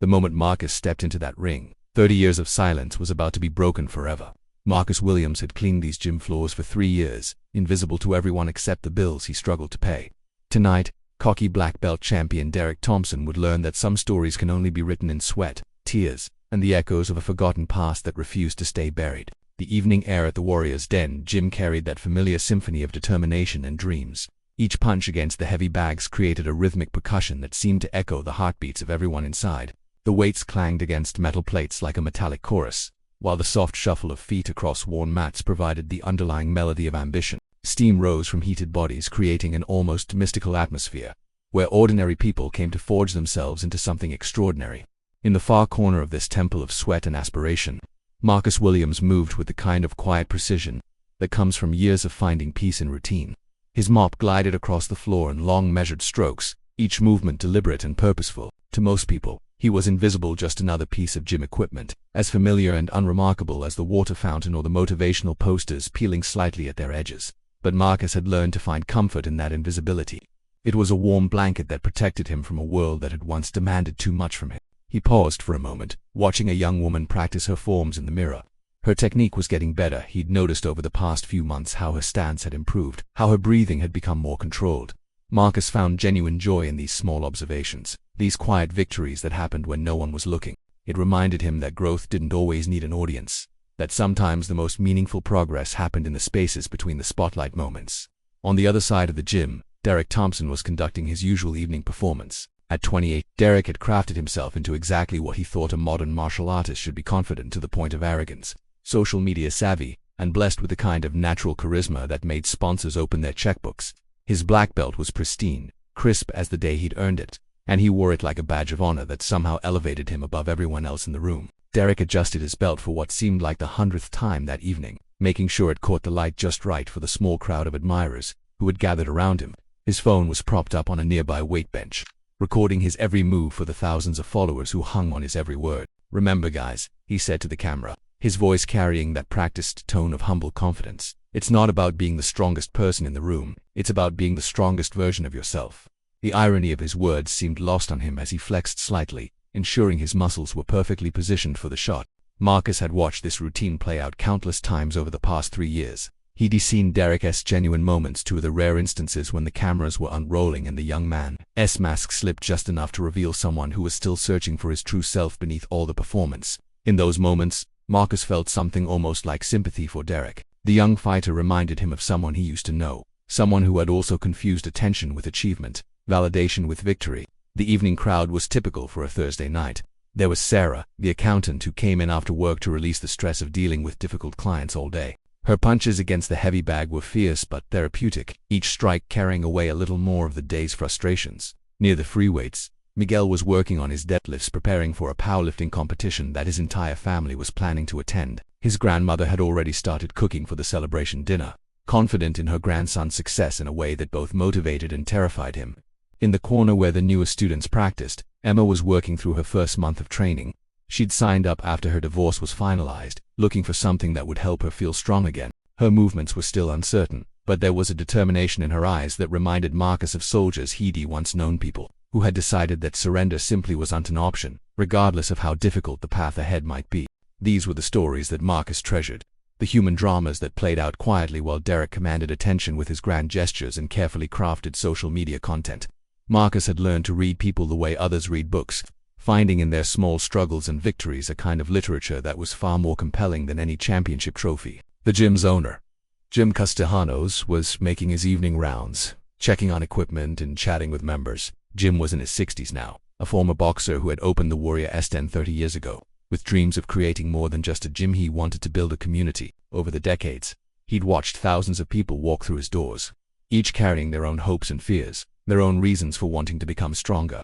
The moment Marcus stepped into that ring, 30 years of silence was about to be broken forever. Marcus Williams had cleaned these gym floors for 3 years, invisible to everyone except the bills he struggled to pay. Tonight, cocky black belt champion Derek Thompson would learn that some stories can only be written in sweat, tears, and the echoes of a forgotten past that refused to stay buried. The evening air at the Warrior's Den gym carried that familiar symphony of determination and dreams. Each punch against the heavy bags created a rhythmic percussion that seemed to echo the heartbeats of everyone inside. The weights clanged against metal plates like a metallic chorus, while the soft shuffle of feet across worn mats provided the underlying melody of ambition. Steam rose from heated bodies, creating an almost mystical atmosphere, where ordinary people came to forge themselves into something extraordinary. In the far corner of this temple of sweat and aspiration, Marcus Williams moved with the kind of quiet precision that comes from years of finding peace in routine. His mop glided across the floor in long measured strokes, each movement deliberate and purposeful. To most people, he was invisible, just another piece of gym equipment, as familiar and unremarkable as the water fountain or the motivational posters peeling slightly at their edges. But Marcus had learned to find comfort in that invisibility. It was a warm blanket that protected him from a world that had once demanded too much from him. He paused for a moment, watching a young woman practice her forms in the mirror. Her technique was getting better. He'd noticed over the past few months how her stance had improved, how her breathing had become more controlled. Marcus found genuine joy in these small observations, these quiet victories that happened when no one was looking. It reminded him that growth didn't always need an audience, that sometimes the most meaningful progress happened in the spaces between the spotlight moments. On the other side of the gym, Derek Thompson was conducting his usual evening performance. At 28, Derek had crafted himself into exactly what he thought a modern martial artist should be: confident to the point of arrogance, social media savvy, and blessed with the kind of natural charisma that made sponsors open their checkbooks. His black belt was pristine, crisp as the day he'd earned it, and he wore it like a badge of honor that somehow elevated him above everyone else in the room. Derek adjusted his belt for what seemed like the 100th time that evening, making sure it caught the light just right for the small crowd of admirers who had gathered around him. His phone was propped up on a nearby weight bench, recording his every move for the thousands of followers who hung on his every word. "Remember, guys," he said to the camera, his voice carrying that practiced tone of humble confidence, "it's not about being the strongest person in the room, it's about being the strongest version of yourself." The irony of his words seemed lost on him as he flexed slightly, ensuring his muscles were perfectly positioned for the shot. Marcus had watched this routine play out countless times over the past 3 years. He'd seen Derek's genuine moments, two of the rare instances when the cameras were unrolling and the young man's mask slipped just enough to reveal someone who was still searching for his true self beneath all the performance. In those moments, Marcus felt something almost like sympathy for Derek. The young fighter reminded him of someone he used to know, someone who had also confused attention with achievement, validation with victory. The evening crowd was typical for a Thursday night. There was Sarah, the accountant who came in after work to release the stress of dealing with difficult clients all day. Her punches against the heavy bag were fierce but therapeutic, each strike carrying away a little more of the day's frustrations. Near the free weights, Miguel was working on his deadlifts, preparing for a powerlifting competition that his entire family was planning to attend. His grandmother had already started cooking for the celebration dinner, confident in her grandson's success in a way that both motivated and terrified him. In the corner where the newer students practiced, Emma was working through her first month of training. She'd signed up after her divorce was finalized, looking for something that would help her feel strong again. Her movements were still uncertain, but there was a determination in her eyes that reminded Marcus of soldiers he'd once known, people who had decided that surrender simply wasn't an option, regardless of how difficult the path ahead might be. These were the stories that Marcus treasured, the human dramas that played out quietly while Derek commanded attention with his grand gestures and carefully crafted social media content. Marcus had learned to read people the way others read books, finding in their small struggles and victories a kind of literature that was far more compelling than any championship trophy. The gym's owner, Jim Castellanos, was making his evening rounds, checking on equipment and chatting with members. Jim was in his 60s now, a former boxer who had opened the Warrior's Den 30 years ago. With dreams of creating more than just a gym, he wanted to build a community. Over the decades, he'd watched thousands of people walk through his doors, each carrying their own hopes and fears, their own reasons for wanting to become stronger.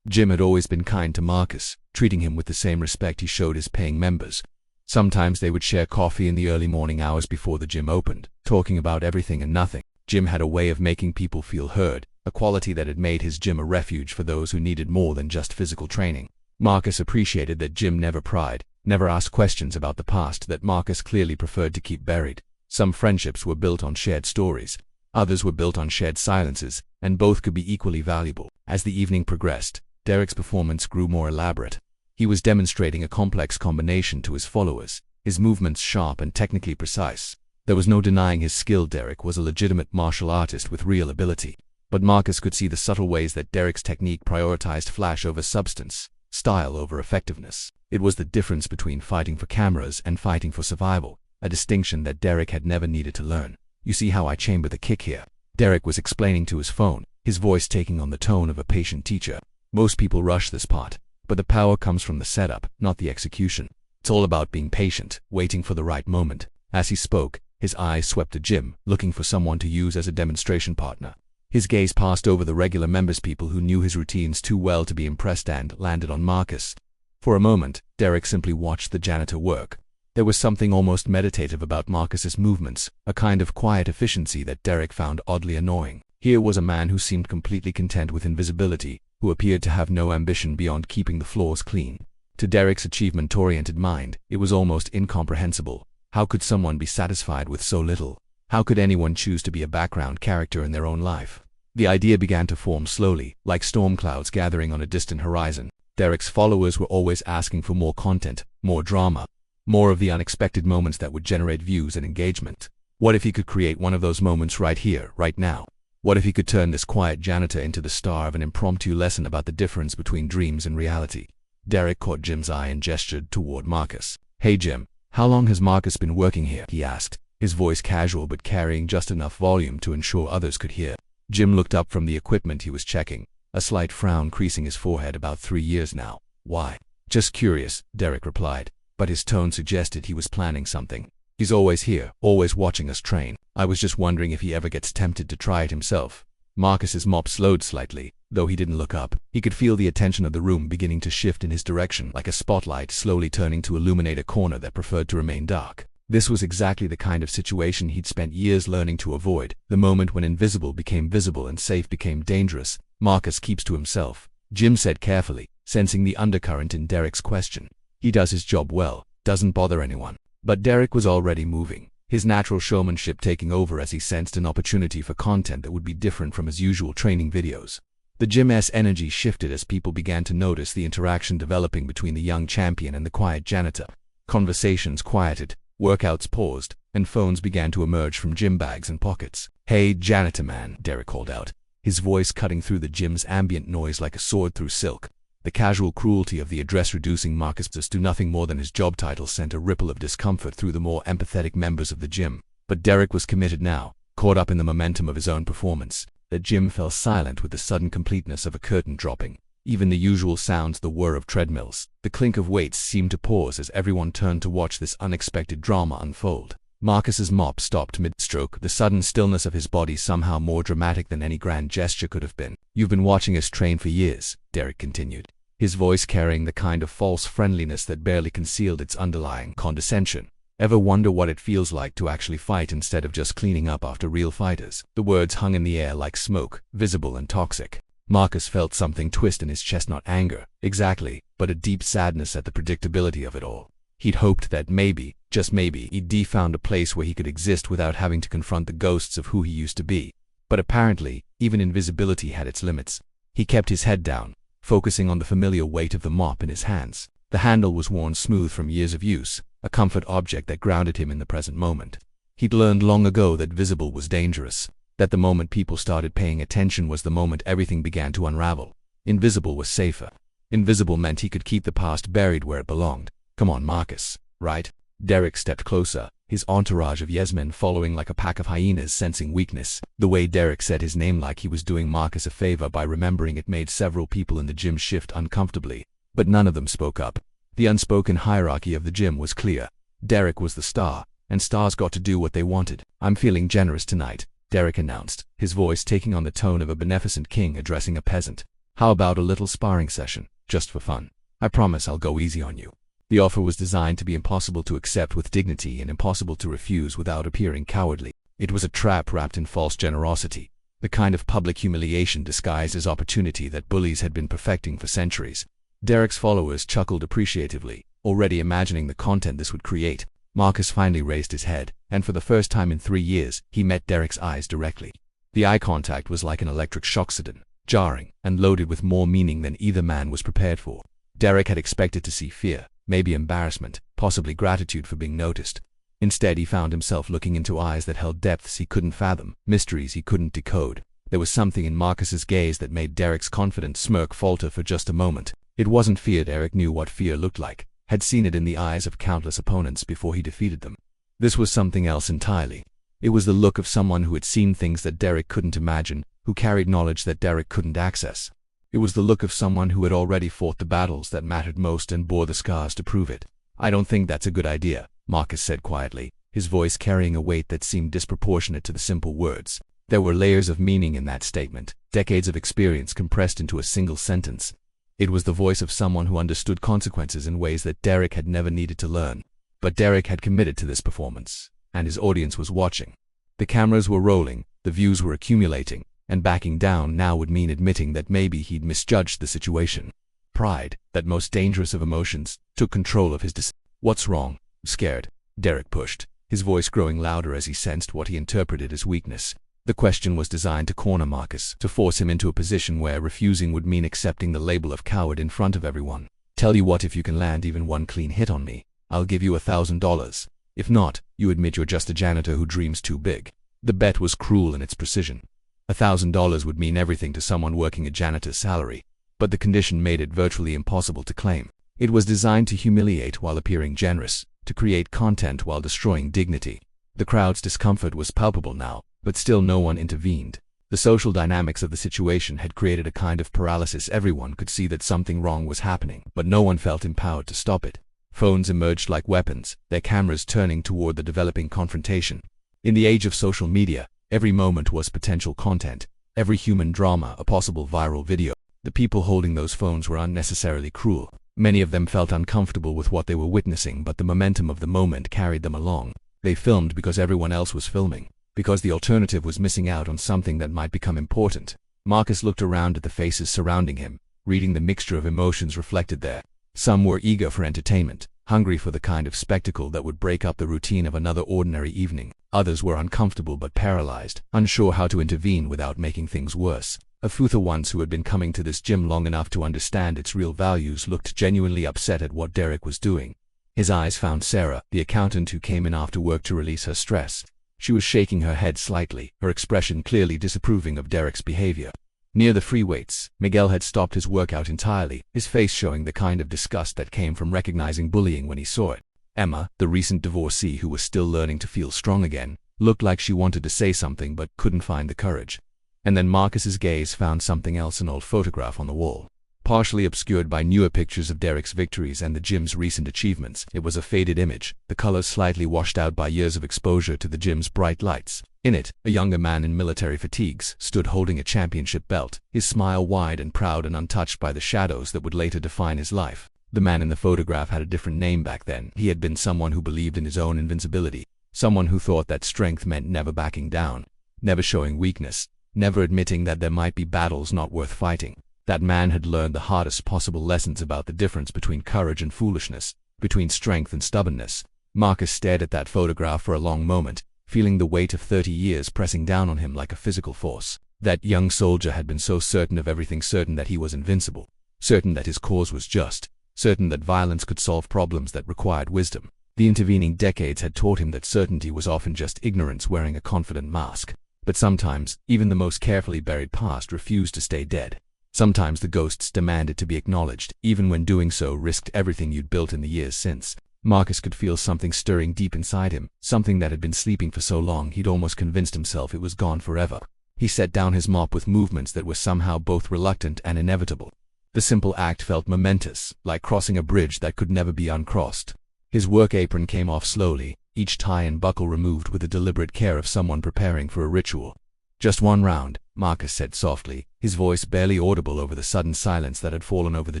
Jim had always been kind to Marcus, treating him with the same respect he showed his paying members. Sometimes they would share coffee in the early morning hours before the gym opened, talking about everything and nothing. Jim had a way of making people feel heard, a quality that had made his gym a refuge for those who needed more than just physical training. Marcus appreciated that Jim never pried, never asked questions about the past that Marcus clearly preferred to keep buried. Some friendships were built on shared stories, others were built on shared silences, and both could be equally valuable. As the evening progressed, Derek's performance grew more elaborate. He was demonstrating a complex combination to his followers, his movements sharp and technically precise. There was no denying his skill. Derek was a legitimate martial artist with real ability. But Marcus could see the subtle ways that Derek's technique prioritized flash over substance, style over effectiveness. It was the difference between fighting for cameras and fighting for survival, a distinction that Derek had never needed to learn. You see how I chamber the kick here? Derek was explaining to his phone, his voice taking on the tone of a patient teacher. Most people rush this part, but the power comes from the setup, not the execution. It's all about being patient, waiting for the right moment. As he spoke, his eyes swept the gym, looking for someone to use as a demonstration partner. His gaze passed over the regular members, people who knew his routines too well to be impressed, and landed on Marcus. For a moment, Derek simply watched the janitor work. There was something almost meditative about Marcus's movements, a kind of quiet efficiency that Derek found oddly annoying. Here was a man who seemed completely content with invisibility, who appeared to have no ambition beyond keeping the floors clean. To Derek's achievement-oriented mind, it was almost incomprehensible. How could someone be satisfied with so little? How could anyone choose to be a background character in their own life? The idea began to form slowly, like storm clouds gathering on a distant horizon. Derek's followers were always asking for more content, more drama, more of the unexpected moments that would generate views and engagement. What if he could create one of those moments right here, right now? What if he could turn this quiet janitor into the star of an impromptu lesson about the difference between dreams and reality? Derek caught Jim's eye and gestured toward Marcus. "Hey Jim, how long has Marcus been working here?" he asked, his voice casual but carrying just enough volume to ensure others could hear. Jim looked up from the equipment he was checking, a slight frown creasing his forehead. "About 3 years now." "Why?" "Just curious," Derek replied, but his tone suggested he was planning something. "He's always here, always watching us train. I was just wondering if he ever gets tempted to try it himself." Marcus's mop slowed slightly, though he didn't look up. He could feel the attention of the room beginning to shift in his direction, like a spotlight slowly turning to illuminate a corner that preferred to remain dark. This was exactly the kind of situation he'd spent years learning to avoid, the moment when invisible became visible and safe became dangerous. "Marcus keeps to himself," Jim said carefully, sensing the undercurrent in Derek's question. "He does his job well, doesn't bother anyone." But Derek was already moving, his natural showmanship taking over as he sensed an opportunity for content that would be different from his usual training videos. The gym's energy shifted as people began to notice the interaction developing between the young champion and the quiet janitor. Conversations quieted, workouts paused, and phones began to emerge from gym bags and pockets. "Hey, janitor man," Derek called out, his voice cutting through the gym's ambient noise like a sword through silk. The casual cruelty of the address reducing Marcus to nothing more than his job title sent a ripple of discomfort through the more empathetic members of the gym. But Derek was committed now, caught up in the momentum of his own performance. The gym fell silent with the sudden completeness of a curtain dropping. Even the usual sounds, the whir of treadmills, the clink of weights, seemed to pause as everyone turned to watch this unexpected drama unfold. Marcus's mop stopped mid-stroke, the sudden stillness of his body somehow more dramatic than any grand gesture could have been. "You've been watching us train for years," Derek continued, his voice carrying the kind of false friendliness that barely concealed its underlying condescension. "Ever wonder what it feels like to actually fight instead of just cleaning up after real fighters?" The words hung in the air like smoke, visible and toxic. Marcus felt something twist in his chest, not anger, exactly, but a deep sadness at the predictability of it all. He'd hoped that maybe, just maybe, he'd found a place where he could exist without having to confront the ghosts of who he used to be. But apparently, even invisibility had its limits. He kept his head down, focusing on the familiar weight of the mop in his hands. The handle was worn smooth from years of use, a comfort object that grounded him in the present moment. He'd learned long ago that visible was dangerous, that the moment people started paying attention was the moment everything began to unravel. Invisible was safer. Invisible meant he could keep the past buried where it belonged. "Come on, Marcus, right?" Derek stepped closer, his entourage of yes-men following like a pack of hyenas sensing weakness. The way Derek said his name like he was doing Marcus a favor by remembering it made several people in the gym shift uncomfortably, but none of them spoke up. The unspoken hierarchy of the gym was clear. Derek was the star, and stars got to do what they wanted. "I'm feeling generous tonight," Derek announced, his voice taking on the tone of a beneficent king addressing a peasant. "How about a little sparring session, just for fun? I promise I'll go easy on you." The offer was designed to be impossible to accept with dignity and impossible to refuse without appearing cowardly. It was a trap wrapped in false generosity, the kind of public humiliation disguised as opportunity that bullies had been perfecting for centuries. Derek's followers chuckled appreciatively, already imagining the content this would create. Marcus finally raised his head, and for the first time in 3 years, he met Derek's eyes directly. The eye contact was like an electric shock, sudden, jarring, and loaded with more meaning than either man was prepared for. Derek had expected to see fear, maybe embarrassment, possibly gratitude for being noticed. Instead, he found himself looking into eyes that held depths he couldn't fathom, mysteries he couldn't decode. There was something in Marcus's gaze that made Derek's confident smirk falter for just a moment. It wasn't fear. Derek knew what fear looked like, had seen it in the eyes of countless opponents before he defeated them. This was something else entirely. It was the look of someone who had seen things that Derek couldn't imagine, who carried knowledge that Derek couldn't access. It was the look of someone who had already fought the battles that mattered most and bore the scars to prove it. "I don't think that's a good idea," Marcus said quietly, his voice carrying a weight that seemed disproportionate to the simple words. There were layers of meaning in that statement, decades of experience compressed into a single sentence. It was the voice of someone who understood consequences in ways that Derek had never needed to learn. But Derek had committed to this performance, and his audience was watching. The cameras were rolling, the views were accumulating, and backing down now would mean admitting that maybe he'd misjudged the situation. Pride, that most dangerous of emotions, took control of his decision. "What's wrong?" "Scared," Derek pushed, his voice growing louder as he sensed what he interpreted as weakness. The question was designed to corner Marcus, to force him into a position where refusing would mean accepting the label of coward in front of everyone. "Tell you what, if you can land even one clean hit on me, I'll give you $1,000. If not, you admit you're just a janitor who dreams too big." The bet was cruel in its precision. $1,000 would mean everything to someone working a janitor's salary, but the condition made it virtually impossible to claim. It was designed to humiliate while appearing generous, to create content while destroying dignity. The crowd's discomfort was palpable now, but still no one intervened. The social dynamics of the situation had created a kind of paralysis. Everyone could see that something wrong was happening, but no one felt empowered to stop it. Phones emerged like weapons, their cameras turning toward the developing confrontation. In the age of social media, every moment was potential content, every human drama a possible viral video. The people holding those phones were unnecessarily cruel. Many of them felt uncomfortable with what they were witnessing, but the momentum of the moment carried them along. They filmed because everyone else was filming, because the alternative was missing out on something that might become important. Marcus looked around at the faces surrounding him, reading the mixture of emotions reflected there. Some were eager for entertainment, hungry for the kind of spectacle that would break up the routine of another ordinary evening. Others were uncomfortable but paralyzed, unsure how to intervene without making things worse. A few the ones who had been coming to this gym long enough to understand its real values looked genuinely upset at what Derek was doing. His eyes found Sarah, the accountant who came in after work to release her stress. She was shaking her head slightly, her expression clearly disapproving of Derek's behavior. Near the free weights, Miguel had stopped his workout entirely, his face showing the kind of disgust that came from recognizing bullying when he saw it. Emma, the recent divorcee who was still learning to feel strong again, looked like she wanted to say something but couldn't find the courage. And then Marcus's gaze found something else, an old photograph on the wall. Partially obscured by newer pictures of Derek's victories and the gym's recent achievements, it was a faded image, the colors slightly washed out by years of exposure to the gym's bright lights. In it, a younger man in military fatigues stood holding a championship belt, his smile wide and proud and untouched by the shadows that would later define his life. The man in the photograph had a different name back then. He had been someone who believed in his own invincibility, someone who thought that strength meant never backing down, never showing weakness, never admitting that there might be battles not worth fighting. That man had learned the hardest possible lessons about the difference between courage and foolishness, between strength and stubbornness. Marcus stared at that photograph for a long moment, feeling the weight of 30 years pressing down on him like a physical force. That young soldier had been so certain of everything, certain that he was invincible, certain that his cause was just, certain that violence could solve problems that required wisdom. The intervening decades had taught him that certainty was often just ignorance wearing a confident mask. But sometimes, even the most carefully buried past refused to stay dead. Sometimes the ghosts demanded to be acknowledged, even when doing so risked everything you'd built in the years since. Marcus could feel something stirring deep inside him, something that had been sleeping for so long he'd almost convinced himself it was gone forever. He set down his mop with movements that were somehow both reluctant and inevitable. The simple act felt momentous, like crossing a bridge that could never be uncrossed. His work apron came off slowly, each tie and buckle removed with the deliberate care of someone preparing for a ritual. "Just one round," Marcus said softly, his voice barely audible over the sudden silence that had fallen over the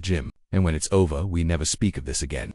gym. "And when it's over, we never speak of this again."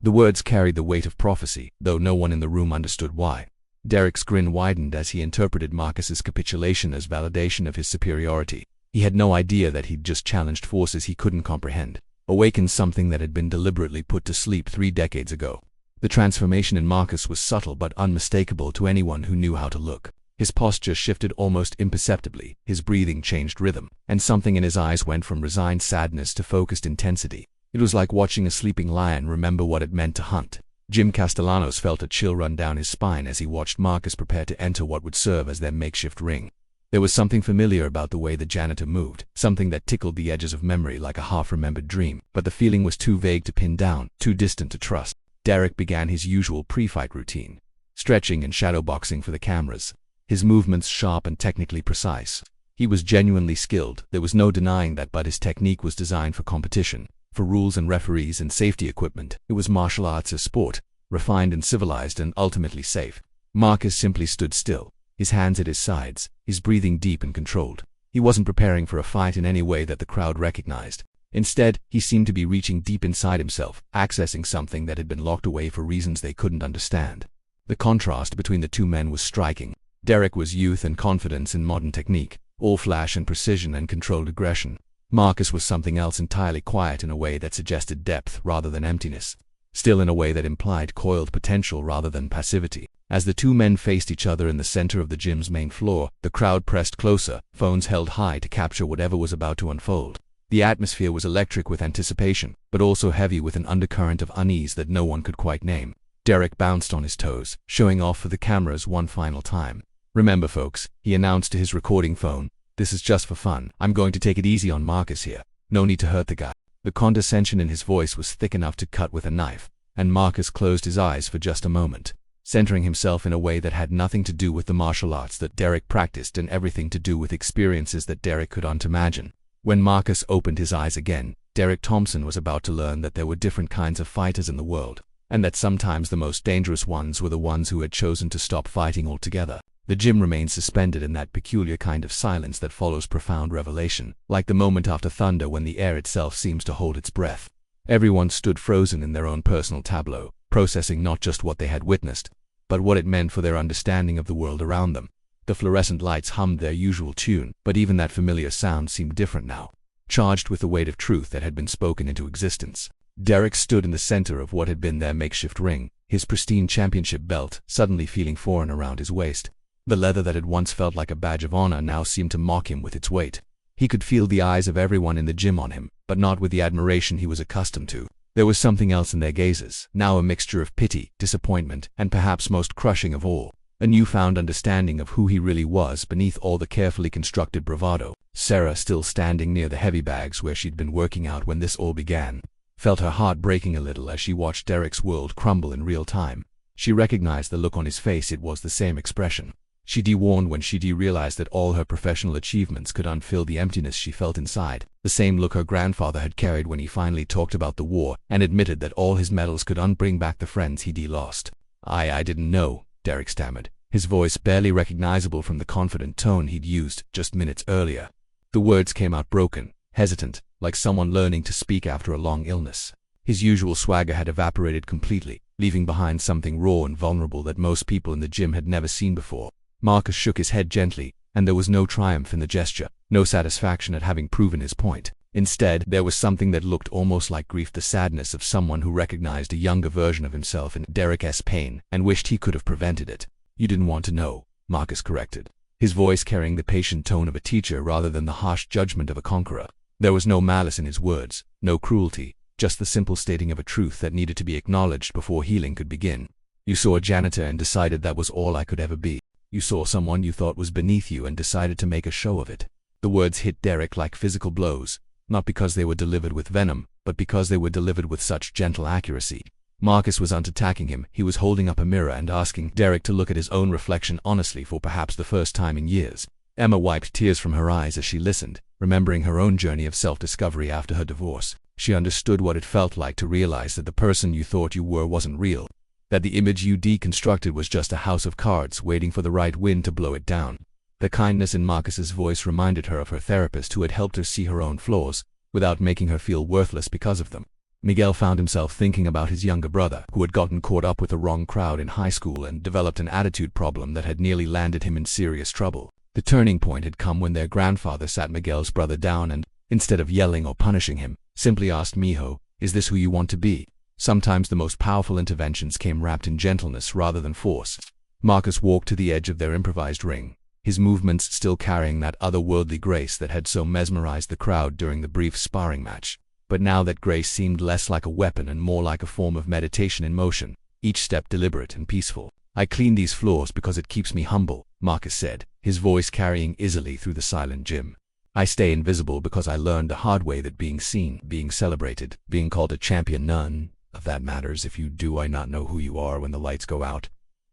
The words carried the weight of prophecy, though no one in the room understood why. Derek's grin widened as he interpreted Marcus's capitulation as validation of his superiority. He had no idea that he'd just challenged forces he couldn't comprehend, awakened something that had been deliberately put to sleep 3 decades ago. The transformation in Marcus was subtle but unmistakable to anyone who knew how to look. His posture shifted almost imperceptibly, his breathing changed rhythm, and something in his eyes went from resigned sadness to focused intensity. It was like watching a sleeping lion remember what it meant to hunt. Jim Castellanos felt a chill run down his spine as he watched Marcus prepare to enter what would serve as their makeshift ring. There was something familiar about the way the janitor moved, something that tickled the edges of memory like a half-remembered dream, but the feeling was too vague to pin down, too distant to trust. Derek began his usual pre-fight routine, stretching and shadowboxing for the cameras, his movements sharp and technically precise. He was genuinely skilled, there was no denying that, but his technique was designed for competition, for rules and referees and safety equipment. It was martial arts as sport, refined and civilized and ultimately safe. Marcus simply stood still, his hands at his sides, his breathing deep and controlled. He wasn't preparing for a fight in any way that the crowd recognized. Instead, he seemed to be reaching deep inside himself, accessing something that had been locked away for reasons they couldn't understand. The contrast between the two men was striking. Derek was youth and confidence in modern technique, all flash and precision and controlled aggression. Marcus was something else entirely, quiet in a way that suggested depth rather than emptiness, still in a way that implied coiled potential rather than passivity. As the two men faced each other in the center of the gym's main floor, the crowd pressed closer, phones held high to capture whatever was about to unfold. The atmosphere was electric with anticipation, but also heavy with an undercurrent of unease that no one could quite name. Derek bounced on his toes, showing off for the cameras one final time. "Remember, folks," he announced to his recording phone, "this is just for fun. I'm going to take it easy on Marcus here. No need to hurt the guy." The condescension in his voice was thick enough to cut with a knife, and Marcus closed his eyes for just a moment, centering himself in a way that had nothing to do with the martial arts that Derek practiced and everything to do with experiences that Derek couldn't imagine. When Marcus opened his eyes again, Derek Thompson was about to learn that there were different kinds of fighters in the world, and that sometimes the most dangerous ones were the ones who had chosen to stop fighting altogether. The gym remained suspended in that peculiar kind of silence that follows profound revelation, like the moment after thunder when the air itself seems to hold its breath. Everyone stood frozen in their own personal tableau, processing not just what they had witnessed, but what it meant for their understanding of the world around them. The fluorescent lights hummed their usual tune, but even that familiar sound seemed different now, charged with the weight of truth that had been spoken into existence. Derek stood in the center of what had been their makeshift ring, his pristine championship belt suddenly feeling foreign around his waist. The leather that had once felt like a badge of honor now seemed to mock him with its weight. He could feel the eyes of everyone in the gym on him, but not with the admiration he was accustomed to. There was something else in their gazes, now a mixture of pity, disappointment, and perhaps most crushing of all, a newfound understanding of who he really was beneath all the carefully constructed bravado. Sarah, still standing near the heavy bags where she'd been working out when this all began, felt her heart breaking a little as she watched Derek's world crumble in real time. She recognized the look on his face. It was the same expression she'd worn when she'd realized that all her professional achievements could unfill the emptiness she felt inside. The same look her grandfather had carried when he finally talked about the war and admitted that all his medals couldn't bring back the friends he'd lost. I didn't know," Derek stammered, his voice barely recognizable from the confident tone he'd used just minutes earlier. The words came out broken, hesitant, like someone learning to speak after a long illness. His usual swagger had evaporated completely, leaving behind something raw and vulnerable that most people in the gym had never seen before. Marcus shook his head gently, and there was no triumph in the gesture, no satisfaction at having proven his point. Instead, there was something that looked almost like grief, the sadness of someone who recognized a younger version of himself in Derek's pain and wished he could have prevented it. "You didn't want to know," Marcus corrected, his voice carrying the patient tone of a teacher rather than the harsh judgment of a conqueror. There was no malice in his words, no cruelty, just the simple stating of a truth that needed to be acknowledged before healing could begin. "You saw a janitor and decided that was all I could ever be. You saw someone you thought was beneath you and decided to make a show of it." The words hit Derek like physical blows, not because they were delivered with venom, but because they were delivered with such gentle accuracy. Marcus wasn't attacking him, he was holding up a mirror and asking Derek to look at his own reflection honestly for perhaps the first time in years. Emma wiped tears from her eyes as she listened, remembering her own journey of self-discovery after her divorce. She understood what it felt like to realize that the person you thought you were wasn't real, that the image you deconstructed was just a house of cards waiting for the right wind to blow it down. The kindness in Marcus's voice reminded her of her therapist who had helped her see her own flaws, without making her feel worthless because of them. Miguel found himself thinking about his younger brother, who had gotten caught up with the wrong crowd in high school and developed an attitude problem that had nearly landed him in serious trouble. The turning point had come when their grandfather sat Miguel's brother down and, instead of yelling or punishing him, simply asked, "Mijo, is this who you want to be?" Sometimes the most powerful interventions came wrapped in gentleness rather than force. Marcus walked to the edge of their improvised ring, his movements still carrying that otherworldly grace that had so mesmerized the crowd during the brief sparring match. but now that grace seemed less like a weapon and more like a form of meditation in motion, each step deliberate and peaceful. "I clean these floors because it keeps me humble," Marcus said, his voice carrying easily through the silent gym. "I stay invisible because I learned the hard way that being seen, being celebrated, being called a champion, none of that matters if you do I not know who you are when the lights go out."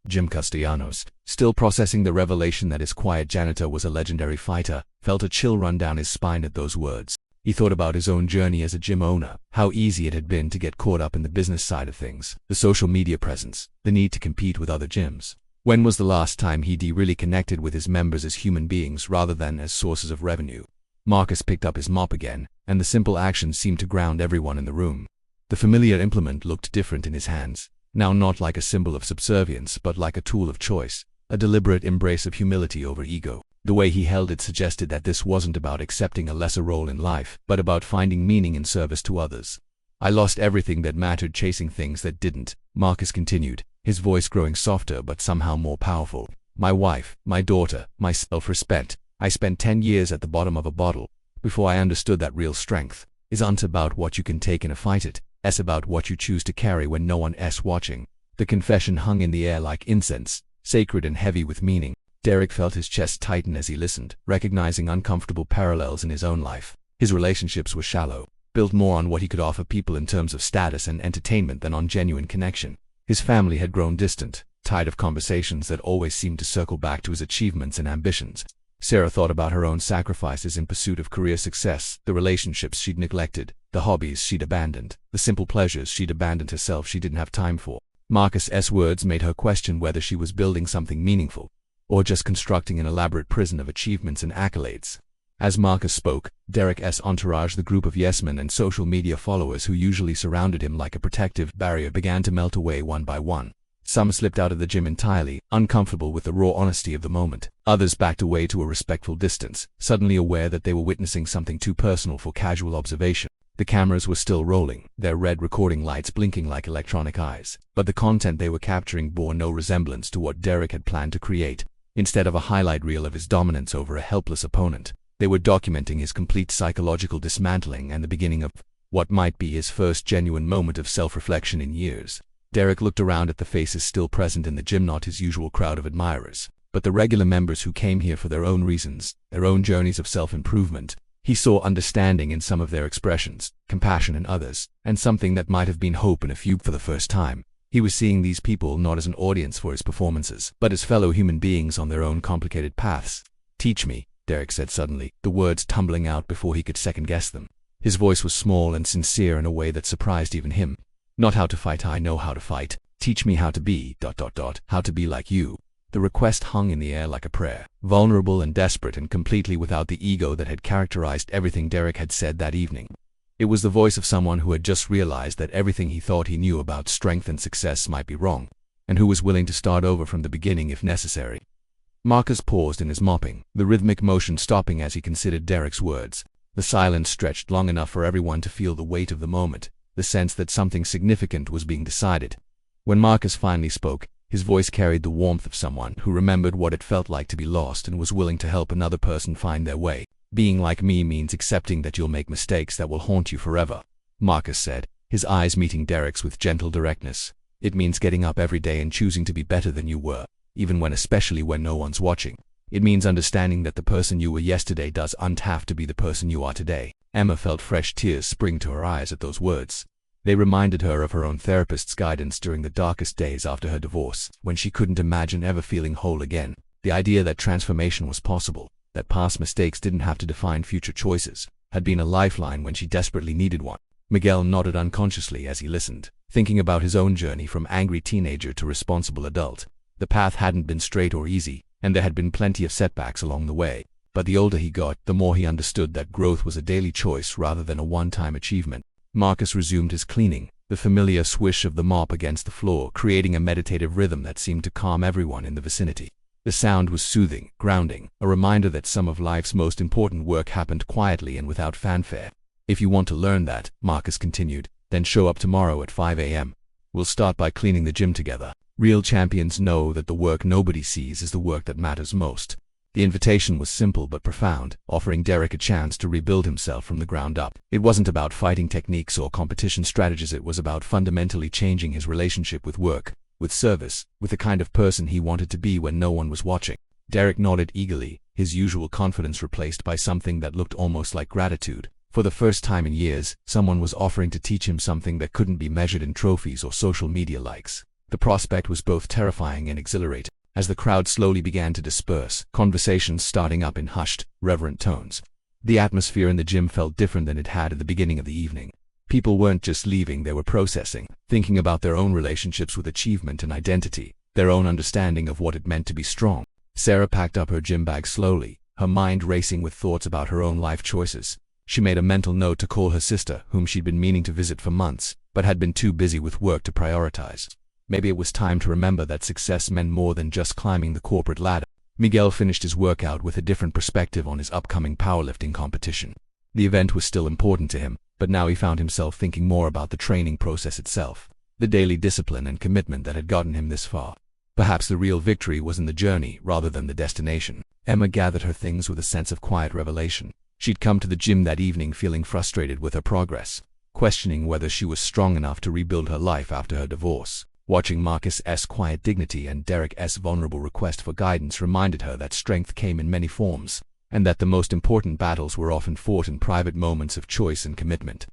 Jim Castellanos, still processing the revelation that his quiet janitor was a legendary fighter, felt a chill run down his spine at those words. He thought about his own journey as a gym owner, how easy it had been to get caught up in the business side of things, the social media presence, the need to compete with other gyms. When was the last time he'd really connected with his members as human beings rather than as sources of revenue? Marcus picked up his mop again, and the simple action seemed to ground everyone in the room. The familiar implement looked different in his hands, now not like a symbol of subservience but like a tool of choice, a deliberate embrace of humility over ego. The way he held it suggested that this wasn't about accepting a lesser role in life, but about finding meaning in service to others. "I lost everything that mattered chasing things that didn't," Marcus continued, his voice growing softer but somehow more powerful. "My wife, my daughter, my self-respect. I spent 10 years at the bottom of a bottle before I understood that real strength isn't about what you can take in a fight, it's about what you choose to carry when no one else watching." The confession hung in the air like incense, sacred and heavy with meaning. Derek felt his chest tighten as he listened, recognizing uncomfortable parallels in his own life. His relationships were shallow, built more on what he could offer people in terms of status and entertainment than on genuine connection. His family had grown distant, tired of conversations that always seemed to circle back to his achievements and ambitions. Sarah thought about her own sacrifices in pursuit of career success, the relationships she'd neglected, the hobbies she'd abandoned, the simple pleasures she'd abandoned herself she didn't have time for. Marcus's words made her question whether she was building something meaningful, or just constructing an elaborate prison of achievements and accolades. As Marcus spoke, Derek's entourage, the group of yes-men and social media followers who usually surrounded him like a protective barrier, began to melt away one by one. Some slipped out of the gym entirely, uncomfortable with the raw honesty of the moment. Others backed away to a respectful distance, suddenly aware that they were witnessing something too personal for casual observation. The cameras were still rolling, their red recording lights blinking like electronic eyes, but the content they were capturing bore no resemblance to what Derek had planned to create. Instead of a highlight reel of his dominance over a helpless opponent, they were documenting his complete psychological dismantling and the beginning of what might be his first genuine moment of self-reflection in years. Derek looked around at the faces still present in the gym, not his usual crowd of admirers, but the regular members who came here for their own reasons, their own journeys of self-improvement. He saw understanding in some of their expressions, compassion in others, and something that might have been hope in a few. For the first time, he was seeing these people not as an audience for his performances, but as fellow human beings on their own complicated paths. "Teach me," Derek said suddenly, the words tumbling out before he could second-guess them. His voice was small and sincere in a way that surprised even him. "Not how to fight, I know how to fight. Teach me how to be, how to be like you." The request hung in the air like a prayer, vulnerable and desperate and completely without the ego that had characterized everything Derek had said that evening. It was the voice of someone who had just realized that everything he thought he knew about strength and success might be wrong, and who was willing to start over from the beginning if necessary. Marcus paused in his mopping, the rhythmic motion stopping as he considered Derek's words. The silence stretched long enough for everyone to feel the weight of the moment, the sense that something significant was being decided. When Marcus finally spoke, his voice carried the warmth of someone who remembered what it felt like to be lost and was willing to help another person find their way. "Being like me means accepting that you'll make mistakes that will haunt you forever," Marcus said, his eyes meeting Derek's with gentle directness. "It means getting up every day and choosing to be better than you were, especially when no one's watching. It means understanding that the person you were yesterday doesn't have to be the person you are today." Emma felt fresh tears spring to her eyes at those words. They reminded her of her own therapist's guidance during the darkest days after her divorce, when she couldn't imagine ever feeling whole again. The idea that transformation was possible, that past mistakes didn't have to define future choices, had been a lifeline when she desperately needed one. Miguel nodded unconsciously as he listened, thinking about his own journey from angry teenager to responsible adult. The path hadn't been straight or easy, and there had been plenty of setbacks along the way. But the older he got, the more he understood that growth was a daily choice rather than a one-time achievement. Marcus resumed his cleaning, the familiar swish of the mop against the floor creating a meditative rhythm that seemed to calm everyone in the vicinity. The sound was soothing, grounding, a reminder that some of life's most important work happened quietly and without fanfare. "If you want to learn that," Marcus continued, "then show up tomorrow at 5 a.m. We'll start by cleaning the gym together. Real champions know that the work nobody sees is the work that matters most." The invitation was simple but profound, offering Derek a chance to rebuild himself from the ground up. It wasn't about fighting techniques or competition strategies, it was about fundamentally changing his relationship with work, with service, with the kind of person he wanted to be when no one was watching. Derek nodded eagerly, his usual confidence replaced by something that looked almost like gratitude. For the first time in years, someone was offering to teach him something that couldn't be measured in trophies or social media likes. The prospect was both terrifying and exhilarating. As the crowd slowly began to disperse, conversations starting up in hushed, reverent tones. The atmosphere in the gym felt different than it had at the beginning of the evening. People weren't just leaving, they were processing, thinking about their own relationships with achievement and identity, their own understanding of what it meant to be strong. Sarah packed up her gym bag slowly, her mind racing with thoughts about her own life choices. She made a mental note to call her sister, whom she'd been meaning to visit for months, but had been too busy with work to prioritize. Maybe it was time to remember that success meant more than just climbing the corporate ladder. Miguel finished his workout with a different perspective on his upcoming powerlifting competition. The event was still important to him, but now he found himself thinking more about the training process itself, the daily discipline and commitment that had gotten him this far. Perhaps the real victory was in the journey rather than the destination. Emma gathered her things with a sense of quiet revelation. She'd come to the gym that evening feeling frustrated with her progress, questioning whether she was strong enough to rebuild her life after her divorce. Watching Marcus's quiet dignity and Derek's vulnerable request for guidance reminded her that strength came in many forms, and that the most important battles were often fought in private moments of choice and commitment.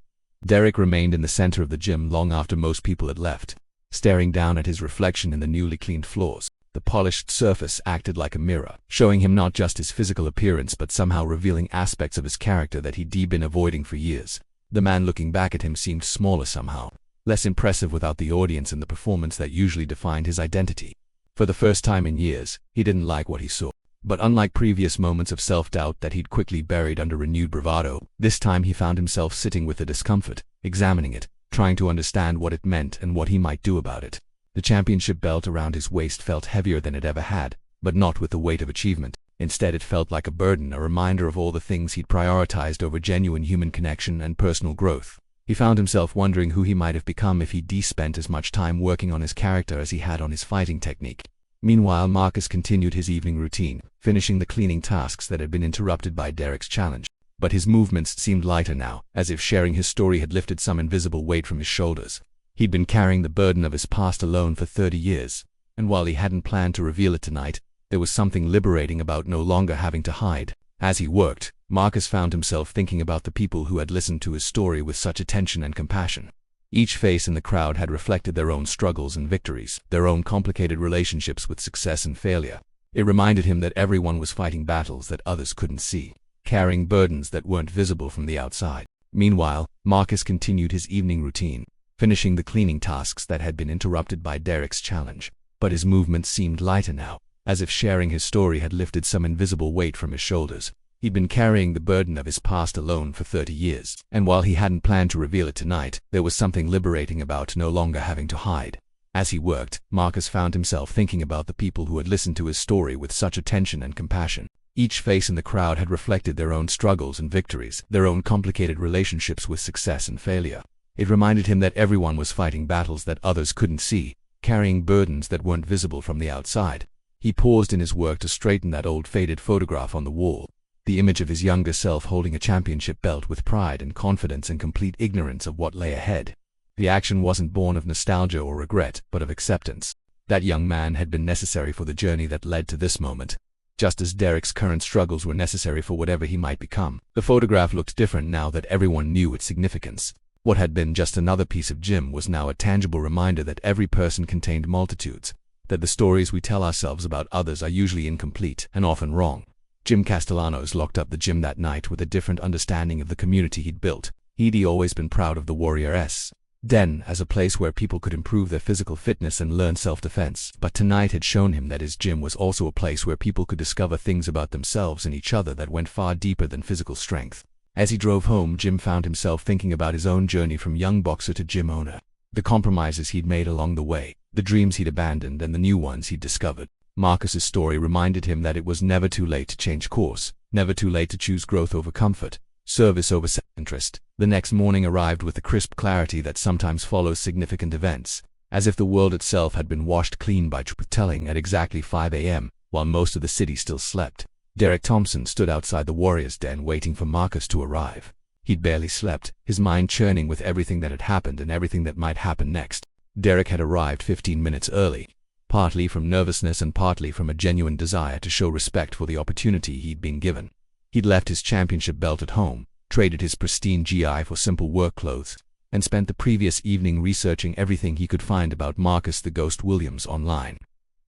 Derek remained in the center of the gym long after most people had left, staring down at his reflection in the newly cleaned floors. The polished surface acted like a mirror, showing him not just his physical appearance but somehow revealing aspects of his character that he'd been avoiding for years. The man looking back at him seemed smaller somehow, less impressive without the audience and the performance that usually defined his identity. For the first time in years, he didn't like what he saw. But unlike previous moments of self-doubt that he'd quickly buried under renewed bravado, this time he found himself sitting with the discomfort, examining it, trying to understand what it meant and what he might do about it. The championship belt around his waist felt heavier than it ever had, but not with the weight of achievement. Instead, it felt like a burden, a reminder of all the things he'd prioritized over genuine human connection and personal growth. He found himself wondering who he might have become if he'd spent as much time working on his character as he had on his fighting technique. Meanwhile, Marcus continued his evening routine, finishing the cleaning tasks that had been interrupted by Derek's challenge. But his movements seemed lighter now, as if sharing his story had lifted some invisible weight from his shoulders. He'd been carrying the burden of his past alone for 30 years, and while he hadn't planned to reveal it tonight, there was something liberating about no longer having to hide. As he worked, Marcus found himself thinking about the people who had listened to his story with such attention and compassion. Each face in the crowd had reflected their own struggles and victories, their own complicated relationships with success and failure. It reminded him that everyone was fighting battles that others couldn't see, carrying burdens that weren't visible from the outside. Meanwhile, Marcus continued his evening routine, finishing the cleaning tasks that had been interrupted by Derek's challenge. But his movements seemed lighter now, as if sharing his story had lifted some invisible weight from his shoulders. He'd been carrying the burden of his past alone for 30 years, and while he hadn't planned to reveal it tonight, there was something liberating about no longer having to hide. As he worked, Marcus found himself thinking about the people who had listened to his story with such attention and compassion. Each face in the crowd had reflected their own struggles and victories, their own complicated relationships with success and failure. It reminded him that everyone was fighting battles that others couldn't see, carrying burdens that weren't visible from the outside. He paused in his work to straighten that old faded photograph on the wall. The image of his younger self holding a championship belt with pride and confidence and complete ignorance of what lay ahead. The action wasn't born of nostalgia or regret, but of acceptance. That young man had been necessary for the journey that led to this moment, just as Derek's current struggles were necessary for whatever he might become. The photograph looked different now that everyone knew its significance. What had been just another piece of gym was now a tangible reminder that every person contained multitudes, that the stories we tell ourselves about others are usually incomplete and often wrong. Jim Castellanos locked up the gym that night with a different understanding of the community he'd built. He'd always been proud of the Warrior's Den as a place where people could improve their physical fitness and learn self-defense. But tonight had shown him that his gym was also a place where people could discover things about themselves and each other that went far deeper than physical strength. As he drove home, Jim found himself thinking about his own journey from young boxer to gym owner. The compromises he'd made along the way, the dreams he'd abandoned and the new ones he'd discovered. Marcus's story reminded him that it was never too late to change course, never too late to choose growth over comfort, service over self-interest. The next morning arrived with the crisp clarity that sometimes follows significant events, as if the world itself had been washed clean by truth-telling at exactly 5 a.m., while most of the city still slept. Derek Thompson stood outside the warrior's den waiting for Marcus to arrive. He'd barely slept, his mind churning with everything that had happened and everything that might happen next. Derek had arrived 15 minutes early, partly from nervousness and partly from a genuine desire to show respect for the opportunity he'd been given. He'd left his championship belt at home, traded his pristine GI for simple work clothes, and spent the previous evening researching everything he could find about Marcus the Ghost Williams online.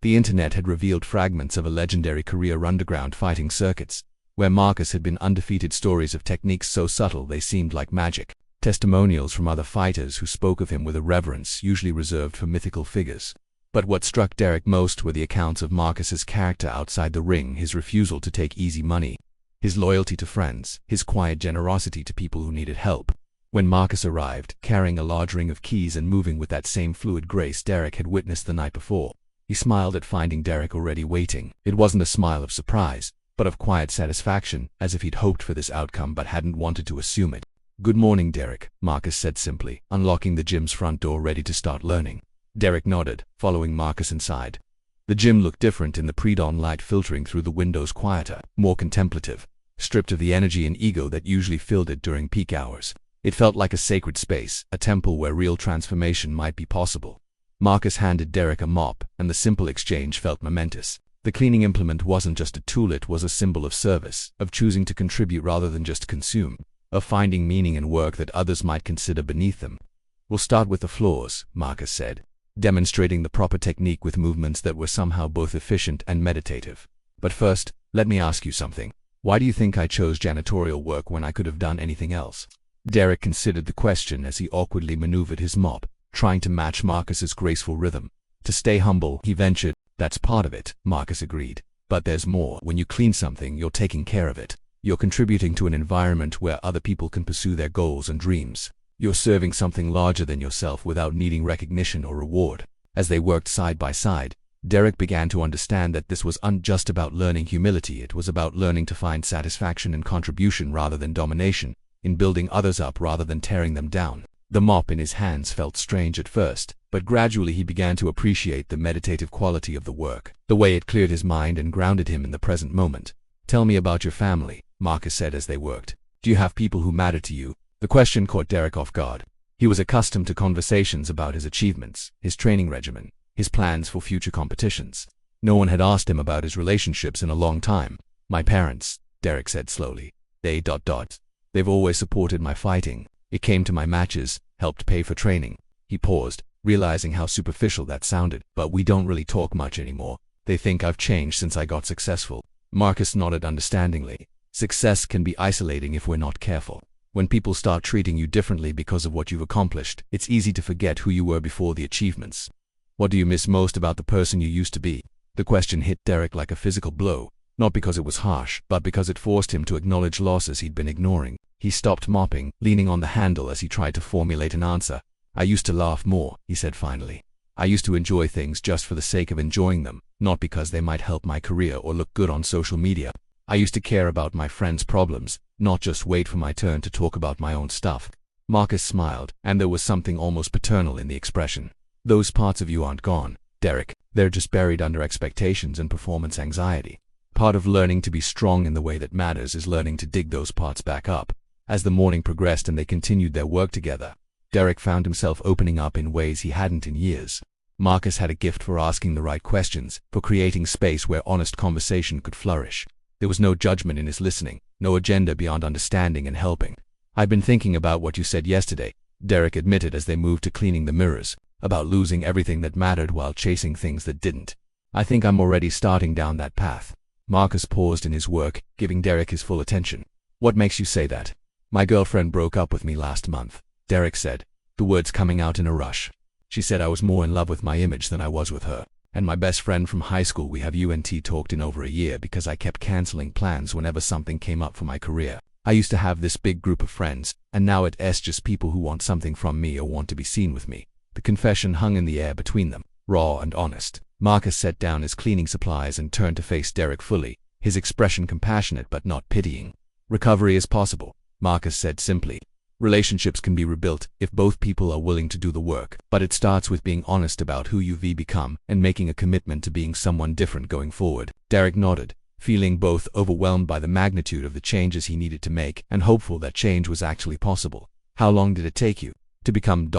The internet had revealed fragments of a legendary career underground fighting circuits, where Marcus had been undefeated, stories of techniques so subtle they seemed like magic, testimonials from other fighters who spoke of him with a reverence usually reserved for mythical figures. But what struck Derek most were the accounts of Marcus's character outside the ring, his refusal to take easy money, his loyalty to friends, his quiet generosity to people who needed help. When Marcus arrived, carrying a large ring of keys and moving with that same fluid grace Derek had witnessed the night before, he smiled at finding Derek already waiting. It wasn't a smile of surprise, but of quiet satisfaction, as if he'd hoped for this outcome but hadn't wanted to assume it. "Good morning, Derek," Marcus said simply, unlocking the gym's front door ready to start learning. Derek nodded, following Marcus inside. The gym looked different in the pre-dawn light filtering through the windows, quieter, more contemplative, stripped of the energy and ego that usually filled it during peak hours. It felt like a sacred space, a temple where real transformation might be possible. Marcus handed Derek a mop, and the simple exchange felt momentous. The cleaning implement wasn't just a tool, it was a symbol of service, of choosing to contribute rather than just consume, of finding meaning in work that others might consider beneath them. "We'll start with the floors," Marcus said, demonstrating the proper technique with movements that were somehow both efficient and meditative. "But first, let me ask you something. Why do you think I chose janitorial work when I could have done anything else?" Derek considered the question as he awkwardly maneuvered his mop, trying to match Marcus's graceful rhythm. To stay humble, he ventured, "That's part of it," Marcus agreed. "But there's more. When you clean something, you're taking care of it. You're contributing to an environment where other people can pursue their goals and dreams. You're serving something larger than yourself without needing recognition or reward." As they worked side by side, Derek began to understand that this wasn't just about learning humility, it was about learning to find satisfaction in contribution rather than domination, in building others up rather than tearing them down. The mop in his hands felt strange at first, but gradually he began to appreciate the meditative quality of the work, the way it cleared his mind and grounded him in the present moment. "Tell me about your family," Marcus said as they worked. "Do you have people who matter to you?" The question caught Derek off guard. He was accustomed to conversations about his achievements, his training regimen, his plans for future competitions. No one had asked him about his relationships in a long time. "My parents," Derek said slowly. They've always supported my fighting. It came to my matches, helped pay for training." He paused, realizing how superficial that sounded. "But we don't really talk much anymore. They think I've changed since I got successful." Marcus nodded understandingly. Success can be isolating if we're not careful. When people start treating you differently because of what you've accomplished, it's easy to forget who you were before the achievements. "What do you miss most about the person you used to be?" The question hit Derek like a physical blow, not because it was harsh, but because it forced him to acknowledge losses he'd been ignoring. He stopped mopping, leaning on the handle as he tried to formulate an answer. "I used to laugh more," he said finally. "I used to enjoy things just for the sake of enjoying them, not because they might help my career or look good on social media. I used to care about my friends' problems, not just wait for my turn to talk about my own stuff." Marcus smiled, and there was something almost paternal in the expression. "Those parts of you aren't gone, Derek. They're just buried under expectations and performance anxiety. Part of learning to be strong in the way that matters is learning to dig those parts back up." As the morning progressed and they continued their work together, Derek found himself opening up in ways he hadn't in years. Marcus had a gift for asking the right questions, for creating space where honest conversation could flourish. There was no judgment in his listening, no agenda beyond understanding and helping. "I've been thinking about what you said yesterday," Derek admitted as they moved to cleaning the mirrors, "about losing everything that mattered while chasing things that didn't. I think I'm already starting down that path." Marcus paused in his work, giving Derek his full attention. "What makes you say that?" "My girlfriend broke up with me last month," Derek said, the words coming out in a rush. "She said I was more in love with my image than I was with her. And my best friend from high school, we have UNT talked in over a year because I kept canceling plans whenever something came up for my career. I used to have this big group of friends, and now it's just people who want something from me or want to be seen with me." The confession hung in the air between them, raw and honest. Marcus set down his cleaning supplies and turned to face Derek fully, his expression compassionate but not pitying. "Recovery is possible," Marcus said simply. "Relationships can be rebuilt if both people are willing to do the work, but it starts with being honest about who you've become and making a commitment to being someone different going forward." Derek nodded, feeling both overwhelmed by the magnitude of the changes he needed to make and hopeful that change was actually possible. How long did it take you to become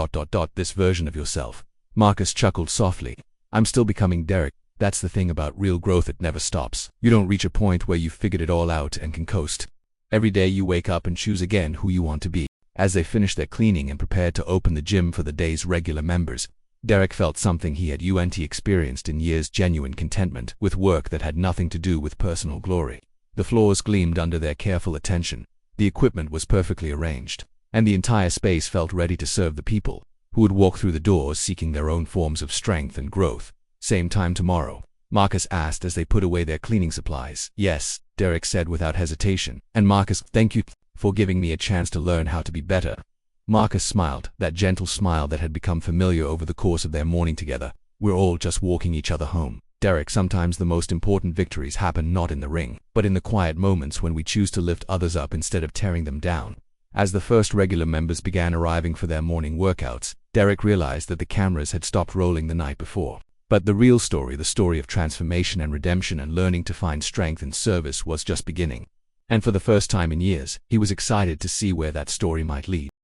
this version of yourself? Marcus chuckled softly. I'm still becoming Derek. That's the thing about real growth, it never stops. You don't reach a point where you've figured it all out and can coast. Every day you wake up and choose again who you want to be. As they finished their cleaning and prepared to open the gym for the day's regular members, Derek felt something he had experienced in years: genuine contentment with work that had nothing to do with personal glory. The floors gleamed under their careful attention, the equipment was perfectly arranged, and the entire space felt ready to serve the people who would walk through the doors seeking their own forms of strength and growth. Same time tomorrow? Marcus asked as they put away their cleaning supplies. Yes, Derek said without hesitation. And Marcus, thank you for giving me a chance to learn how to be better. Marcus smiled, that gentle smile that had become familiar over the course of their morning together. We're all just walking each other home. Derek, sometimes the most important victories happen not in the ring, but in the quiet moments when we choose to lift others up instead of tearing them down. As the first regular members began arriving for their morning workouts, Derek realized that the cameras had stopped rolling the night before. But the real story, the story of transformation and redemption and learning to find strength in service, was just beginning. And for the first time in years, he was excited to see where that story might lead.